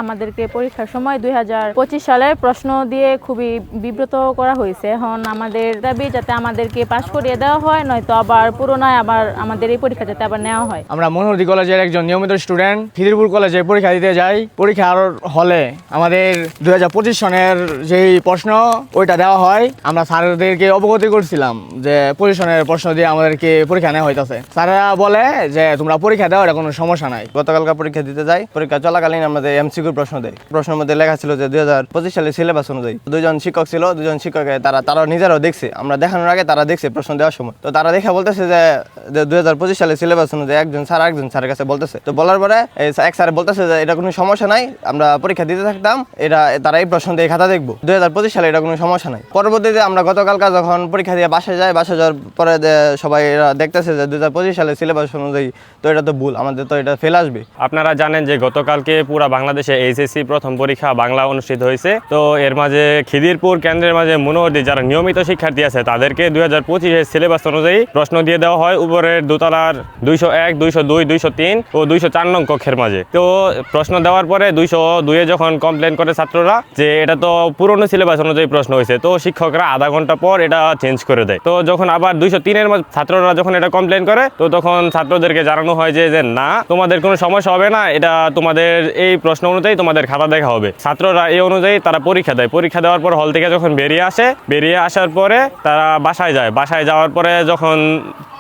আমাদেরকে পরীক্ষার সময় 2025 সালের প্রশ্ন দিয়ে খুবই বিব্রত করা হয়েছে। এখন আমাদের দাবি যাতে আমাদেরকে পাশ করিয়ে দেওয়া হয়, নয়তো আবার পুরোনায় আবার আমাদের এই পরীক্ষা যাতে আবার নেওয়া হয়। আমরা মনোহরদী কলেজের একজন নিয়মিত স্টুডেন্ট, খিদিরপুর কলেজে পরীক্ষা দিতে যাই। পরীক্ষার হলে আমাদের 2025 সনের যেই প্রশ্ন ওইটা দেওয়া হয়, আমরা স্যারদেরকে অবগতি করছিলাম যে পজিশনের প্রশ্ন দিয়ে আমাদেরকে পরীক্ষা নেওয়া হইতেছে। স্যারেরা বলে যে তোমরা পরীক্ষা দাও, এটা কোনো সমস্যা নাই। গতকালকে পরীক্ষা দিতে যাই, পরীক্ষা চলাকালীন আমাদের এমসিকিউ প্রশ্ন দেয়। প্রশ্নের মধ্যে লেখা ছিল যে 2025 সালের সিলেবাস অনুযায়ী। দুজন শিক্ষক ছিল, দুজন শিক্ষকের তারা নিজেরাও দেখছে, আমরা দেখানোর আগে তারা দেখছে প্রশ্ন দেওয়ার সময়। তো তারা দেখে বলতেছে যে 2025 সালের সিলেবাস অনুযায়ী একজন স্যারের কাছে বলতেছে। তো বলার পরে এক স্যার বলতেছে যে এটা কোনো সমস্যা নাই, আমরা পরীক্ষা দিতে থাকতাম, তারা এই প্রশ্ন দিয়ে খাতা দেখবো। 2025 সালে এটা কোনো সমস্যা নাই। পরবর্তীতে আমরা গতকালকে যখন পরীক্ষা দিয়ে বাসায় যাওয়ার পরে সবাই দেখতেছে যে 2025 সালের সিলেবাস অনুযায়ী, তো এটা তো ভুল, আমাদের তো এটা ফেল আসবে। আপনারা জানেন যে গতকালকে পুরা বাংলাদেশে এইচএসসি প্রথম পরীক্ষা বাংলা অনুষ্ঠিত হয়েছে। তো এর মাঝে খিদিরপুর কেন্দ্রের মাঝে মনোহরদী যারা নিয়মিত শিক্ষার্থী আছে তাদেরকে 2025 সিলেবাস অনুযায়ী প্রশ্ন দিয়ে দেওয়া হয় উপরের দোতলার 201, 202, 203 ও 204 নং কক্ষের মাঝে। তো প্রশ্ন দেওয়ার পরে 202-এ যখন কমপ্লেন করে ছাত্ররা যে এটা তো পুরনো সিলেবাস অনুযায়ী প্রশ্ন হয়েছে, তো শিক্ষকরা আধা ঘন্টা পর এটা চেঞ্জ করে দেয়। তো যখন আবার 203-এর ছাত্ররা যখন এটা কমপ্লেন করে, তো তখন ছাত্রদেরকে জানানো হয় যে না, তোমাদের কোনো সমস্যা হবে না, এটা তোমাদের এই প্রশ্ন অনুযায়ী তোমাদের খাতা দেখা হবে। ছাত্ররা এই অনুযায়ী তারা পরীক্ষা দেয়। পরীক্ষা দেওয়ার পর হল থেকে যখন বেরিয়ে আসার পরে তারা বাসায় যাওয়ার পরে যখন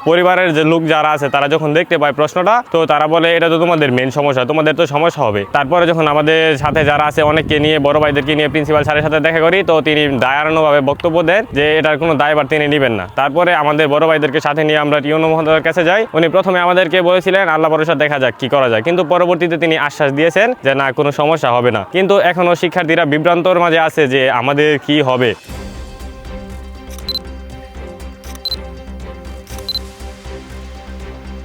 পরিবারের যে লোক যারা আছে তারা যখন দেখতে পায় প্রশ্নটা, তো তারা বলে এটা তো তোমাদের মেন সমস্যা, তোমাদের তো সমস্যা হবে। তারপরে যখন আমাদের সাথে যারা আছে অনেককে নিয়ে, বড় ভাইদেরকে নিয়ে প্রিন্সিপাল স্যারের সাথে দেখা করি, তো তিনি দায়ারানোভাবে বক্তব্য দেন যে এটার কোনো দায়ভার তিনি নেবেন না। তারপরে আমাদের বড় ভাইদেরকে সাথে নিয়ে আমরা টিউনো মহোদয়ের কাছে যাই। উনি প্রথমে আমাদেরকে বলেছিলেন আল্লাহ ভরসা দেখা যাক কি করা যায়, কিন্তু পরবর্তীতে তিনি আশ্বাস দিয়েছেন যে না, কোনো সমস্যা হবে না। কিন্তু এখনও শিক্ষার্থীরা বিভ্রান্তর মাঝে আছে যে আমাদের কি হবে।